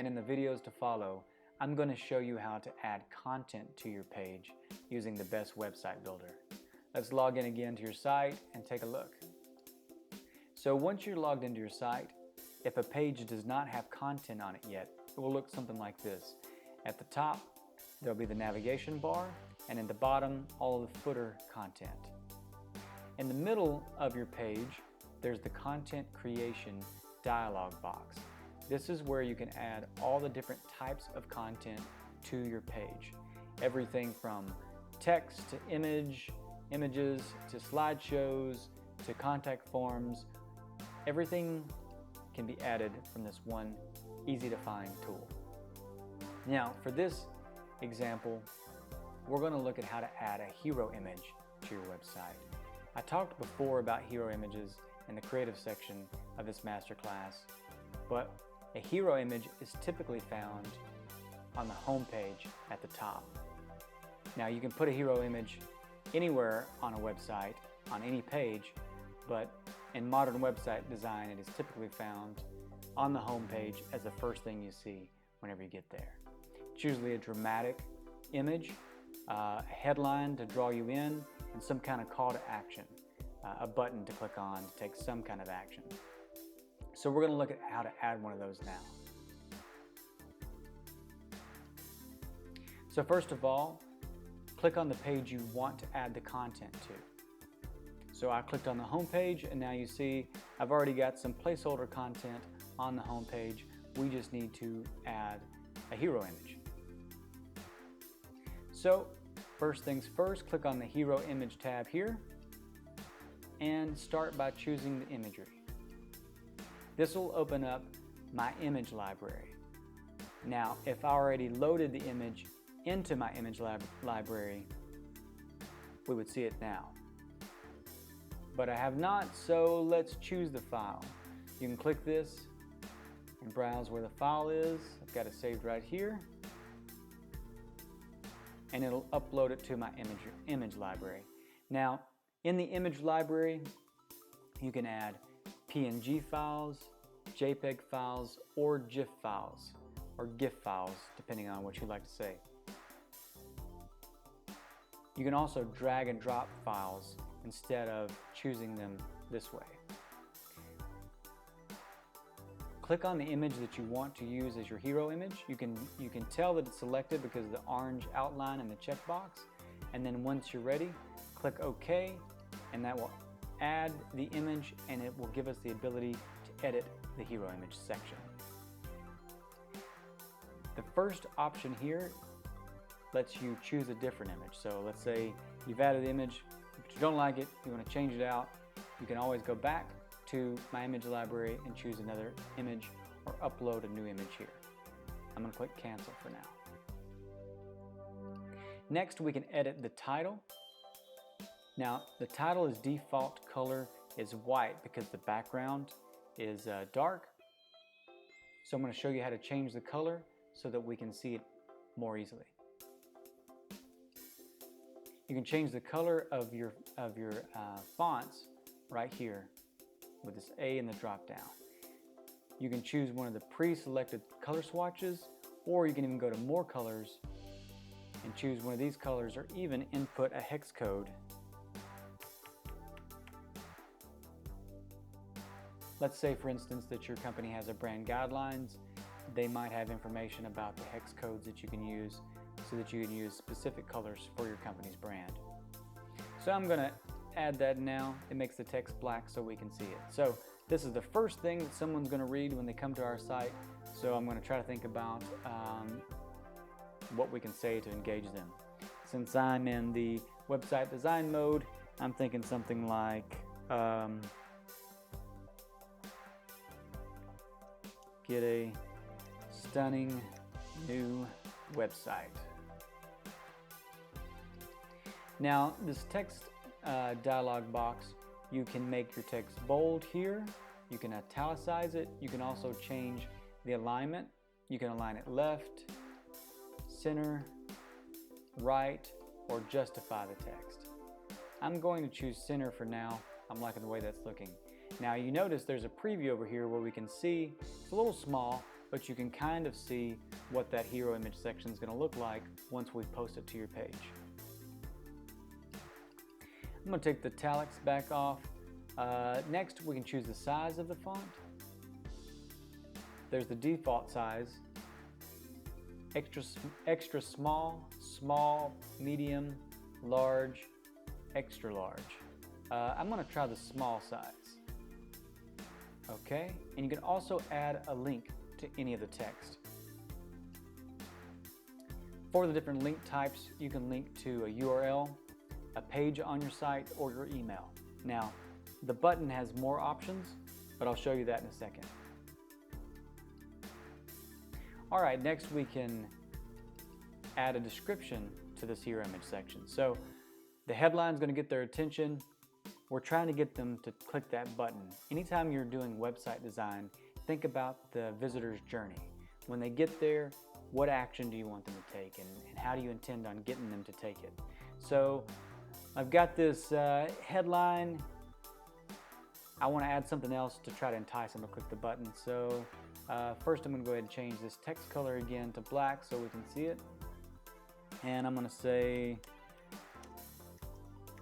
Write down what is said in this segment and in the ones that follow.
and in the videos to follow, I'm going to show you how to add content to your page using the best website builder. Let's log in again to your site and take a look. So once you're logged into your site, if a page does not have content on it yet, it will look something like this. At the top, there'll be the navigation bar, and in the bottom, all of the footer content. In the middle of your page, there's the content creation dialog box. This is where you can add all the different types of content to your page. Everything from text to images to slideshows to contact forms. Everything can be added from this one easy to find tool. Now for this example, we're going to look at how to add a hero image to your website. I talked before about hero images in the creative section of this masterclass, but a hero image is typically found on the home page at the top. Now you can put a hero image anywhere on a website, on any page, but in modern website design it is typically found on the home page as the first thing you see whenever you get there. It's usually a dramatic image, a headline to draw you in, and some kind of call to action, a button to click on to take some kind of action. So we're going to look at how to add one of those now. So first of all, click on the page you want to add the content to. So I clicked on the home page, and now you see I've already got some placeholder content on the home page. We just need to add a hero image. So first things first, click on the hero image tab here and start by choosing the imagery. This will open up my image library. Now, if I already loaded the image into my image library, we would see it now. But I have not, so let's choose the file. You can click this and browse where the file is. I've got it saved right here. And it'll upload it to my image library. Now, in the image library, you can add PNG files, JPEG files, or GIF files, or GIF files, depending on what you like to say. You can also drag and drop files instead of choosing them this way. Click on the image that you want to use as your hero image. You can tell that it's selected because of the orange outline and the checkbox. And then once you're ready, click OK, and that will add the image, and it will give us the ability to edit the hero image section. The first option here lets you choose a different image. So let's say you've added the image, but you don't like it, you want to change it out, you can always go back to my image library and choose another image or upload a new image here. I'm going to click cancel for now. Next, we can edit the title. Now, the title's default color is white because the background is dark. So I'm going to show you how to change the color so that we can see it more easily. You can change the color of your fonts right here with this A in the drop down. You can choose one of the pre-selected color swatches, or you can even go to more colors and choose one of these colors, or even input a hex code. Let's say, for instance, that your company has a brand guidelines. They might have information about the hex codes that you can use so that you can use specific colors for your company's brand. So I'm going to add that now. It makes the text black so we can see it. So this is the first thing that someone's going to read when they come to our site. So I'm going to try to think about what we can say to engage them. Since I'm in the website design mode, I'm thinking something like get a stunning new website. Now this text dialog box, you can make your text bold here, you can italicize it, you can also change the alignment. You can align it left, center, right, or justify the text. I'm going to choose center for now. I'm liking the way that's looking. Now you notice there's a preview over here where we can see, it's a little small, but you can kind of see what that hero image section is going to look like once we post it to your page. I'm going to take the italics back off. Next, we can choose the size of the font. There's the default size, extra small, small, medium, large, extra large. I'm going to try the small size. Okay, and you can also add a link to any of the text. For the different link types, you can link to a URL, a page on your site, or your email. Now, the button has more options, but I'll show you that in a second. All right, next we can add a description to this hero image section. So the headline is going to get their attention. We're trying to get them to click that button. Anytime you're doing website design, think about the visitor's journey. When they get there, what action do you want them to take, and how do you intend on getting them to take it? So I've got this headline. I want to add something else to try to entice them to click the button. So first I'm going to go ahead and change this text color again to black so we can see it. And I'm going to say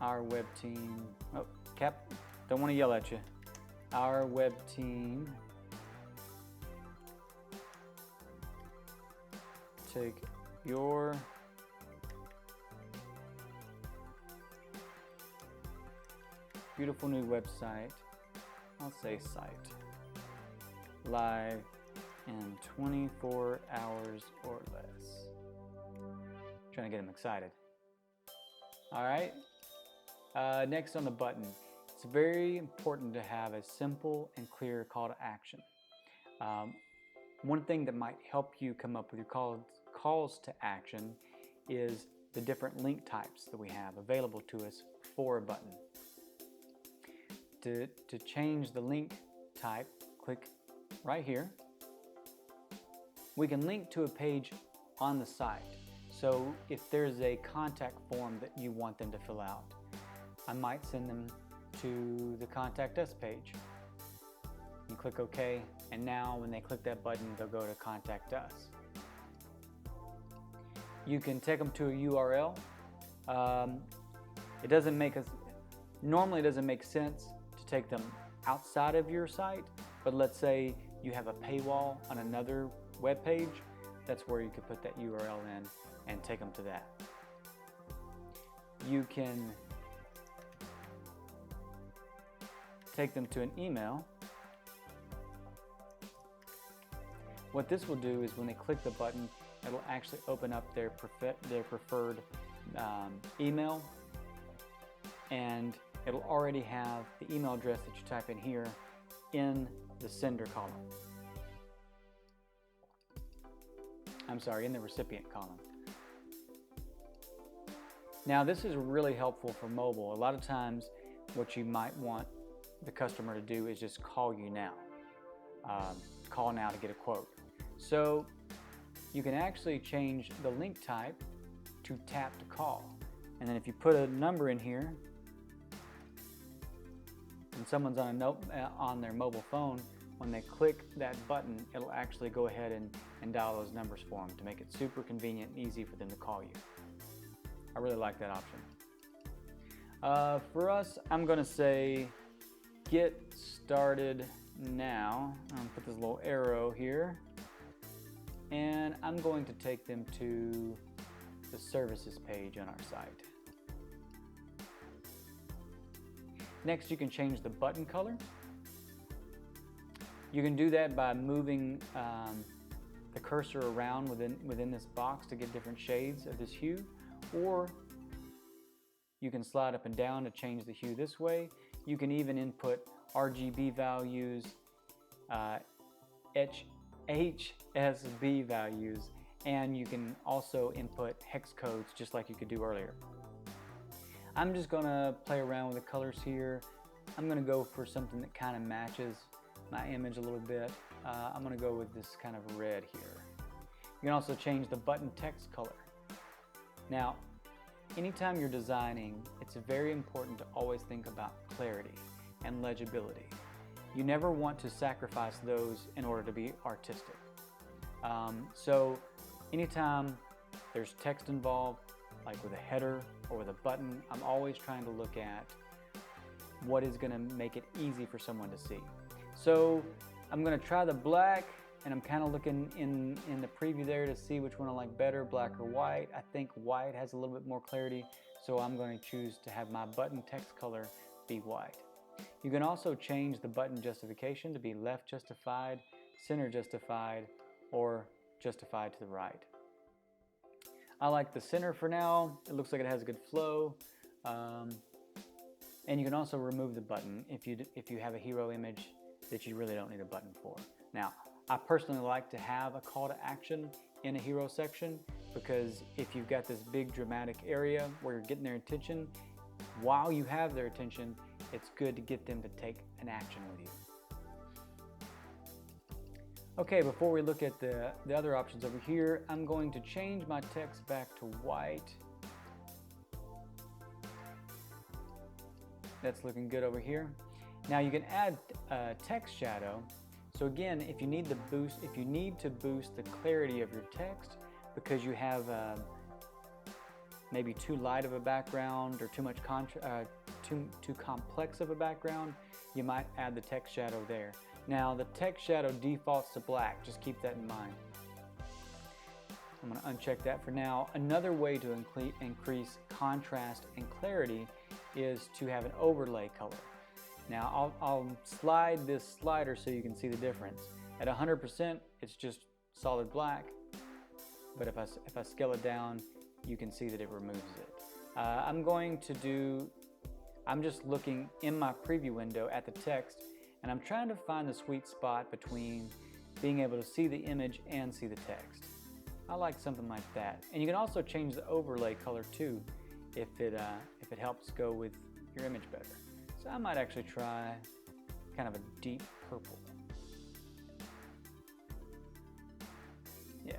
our web team, oh, Cap, don't want to yell at you. Our web team take your beautiful new website, I'll say site, live in 24 hours or less. Trying to get them excited. All right. Next on the button, it's very important to have a simple and clear call to action. One thing that might help you come up with your calls to action is the different link types that we have available to us for a button. To change the link type, click right here. We can link to a page on the site. So if there's a contact form that you want them to fill out, I might send them to the Contact Us page. You click OK, and now when they click that button, they'll go to Contact Us. You can take them to a URL. Normally it doesn't make sense to take them outside of your site, but let's say you have a paywall on another web page. That's where you could put that URL in and take them to that. You can take them to an email. What this will do is when they click the button, it'll actually open up their preferred email, and it'll already have the email address that you type in here in the sender column. I'm sorry, in the recipient column. Now this is really helpful for mobile. A lot of times what you might want the customer to do is just call you now. Call now to get a quote. So you can actually change the link type to tap to call. And then if you put a number in here and someone's on their mobile phone, when they click that button, it'll actually go ahead and dial those numbers for them to make it super convenient and easy for them to call you. I really like that option. For us, I'm going to say get started now. I'm going to put this little arrow here, and I'm going to take them to the services page on our site. Next, you can change the button color. You can do that by moving the cursor around within this box to get different shades of this hue, or you can slide up and down to change the hue this way. You can even input RGB values, HSB values, and you can also input hex codes just like you could do earlier. I'm just gonna play around with the colors here. I'm gonna go for something that kind of matches my image a little bit. I'm gonna go with this kind of red here. You can also change the button text color. Now, anytime you're designing, it's very important to always think about clarity and legibility. You never want to sacrifice those in order to be artistic. So anytime there's text involved, like with a header or with a button, I'm always trying to look at what is going to make it easy for someone to see. So I'm going to try the black, and I'm kind of looking in the preview there to see which one I like better, black or white. I think white has a little bit more clarity, so I'm going to choose to have my button text color be white. You can also change the button justification to be left justified, center justified, or justified to the right. I like the center for now. It looks like it has a good flow. And you can also remove the button if you have a hero image that you really don't need a button for. Now, I personally like to have a call to action in a hero section, because if you've got this big dramatic area where you're getting their attention, while you have their attention, it's good to get them to take an action with you. Okay, before we look at the other options over here, I'm going to change my text back to white. That's looking good over here. Now you can add text shadow. So again, if you need to boost the clarity of your text because you have maybe too light of a background or too much too complex of a background, you might add the text shadow there. Now the text shadow defaults to black. Just keep that in mind. I'm going to uncheck that for now. Another way to increase contrast and clarity is to have an overlay color. Now I'll slide this slider so you can see the difference. At 100%, it's just solid black, but if I scale it down, you can see that it removes it. I'm just looking in my preview window at the text, and I'm trying to find the sweet spot between being able to see the image and see the text. I like something like that. And you can also change the overlay color too, if it helps go with your image better. So I might actually try kind of a deep purple. Yeah.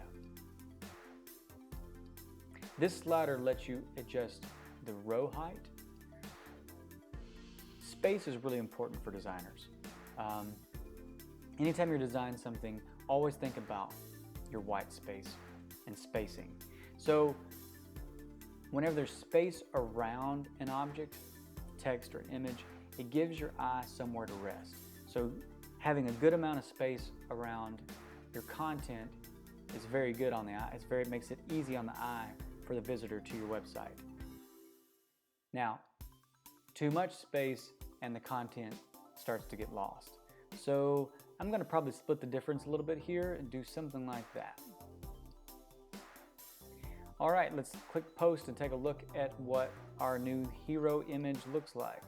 This slider lets you adjust the row height. Space is really important for designers. Anytime you're designing something, always think about your white space and spacing. So whenever there's space around an object, text or image, it gives your eye somewhere to rest. So having a good amount of space around your content is very good on the eye. It makes it easy on the eye for the visitor to your website. Now, too much space and the content starts to get lost. So I'm going to probably split the difference a little bit here and do something like that. All right, let's click post and take a look at what our new hero image looks like.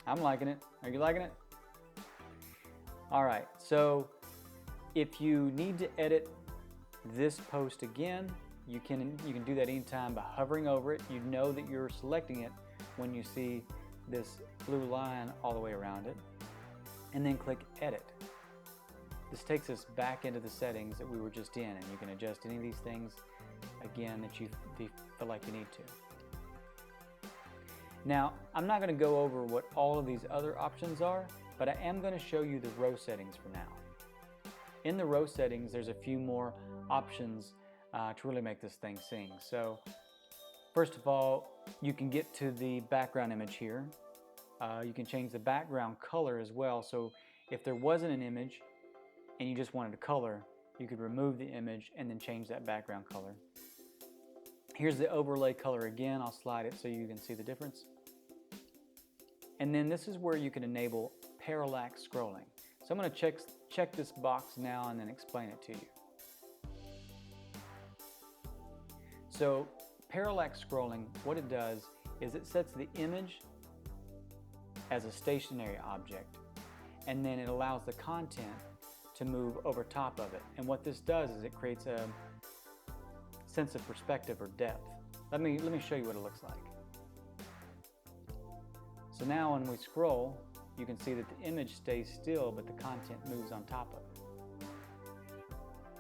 I'm liking it. Are you liking it? All right, so if you need to edit this post again, you can do that anytime by hovering over it. You know that you're selecting it when you see this blue line all the way around it, and then click edit. This takes us back into the settings that we were just in, and you can adjust any of these things again that you feel like you need to. Now, I'm not going to go over what all of these other options are, but I am going to show you the row settings for now. In the row settings, there's a few more options to really make this thing sing. So, first of all, you can get to the background image here. You can change the background color as well. So if there wasn't an image and you just wanted a color, you could remove the image and then change that background color. Here's the overlay color again. I'll slide it so you can see the difference. And then this is where you can enable parallax scrolling. So I'm going to check this box now and then explain it to you. So parallax scrolling, what it does is it sets the image as a stationary object, and then it allows the content to move over top of it. And what this does is it creates a sense of perspective or depth. Let me show you what it looks like. So now when we scroll, you can see that the image stays still, but the content moves on top of it.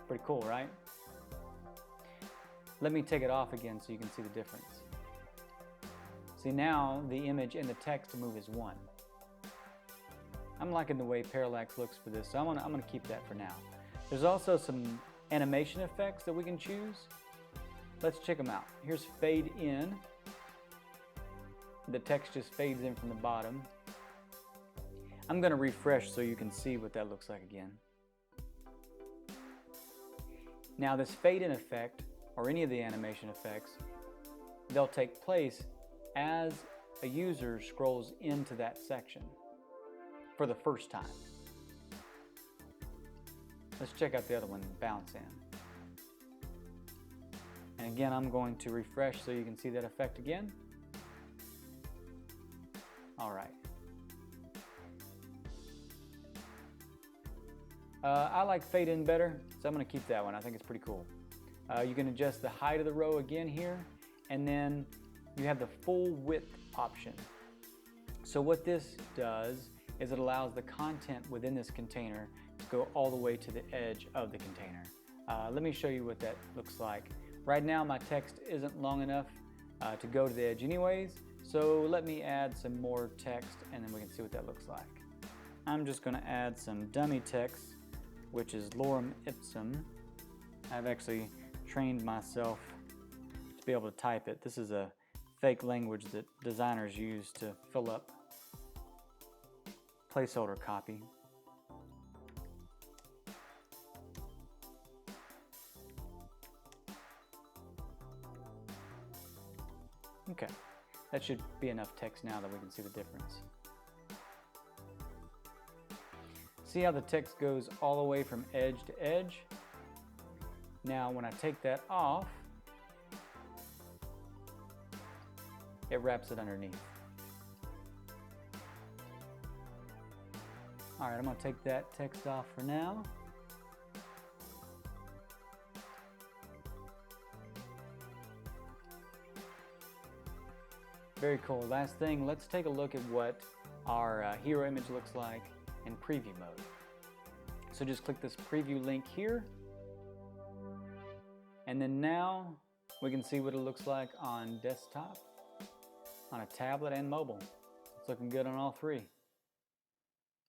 Pretty cool, right? Let me take it off again so you can see the difference. See, now the image and the text move as one. I'm liking the way Parallax looks for this, so I'm gonna keep that for now. There's also some animation effects that we can choose. Let's check them out. Here's fade in. The text just fades in from the bottom. I'm gonna refresh so you can see what that looks like again. Now this fade in effect, or any of the animation effects, they'll take place as a user scrolls into that section for the first time. Let's check out the other one, bounce in. And again, I'm going to refresh so you can see that effect again. All right. I like fade in better, so I'm going to keep that one. I think it's pretty cool. You can adjust the height of the row again here, and then you have the full width option. So what this does is it allows the content within this container to go all the way to the edge of the container. Let me show you what that looks like. Right now my text isn't long enough to go to the edge anyways, so let me add some more text and then we can see what that looks like. I'm just going to add some dummy text, which is lorem ipsum. I've actually trained myself to be able to type it. This is a fake language that designers use to fill up placeholder copy. Okay, that should be enough text now that we can see the difference. See how the text goes all the way from edge to edge? Now when I take that off, it wraps it underneath. All right, I'm gonna take that text off for now. Very cool. Last thing, let's take a look at what our hero image looks like in preview mode. So just click this preview link here. And then now we can see what it looks like on desktop, on a tablet, and mobile. It's looking good on all three.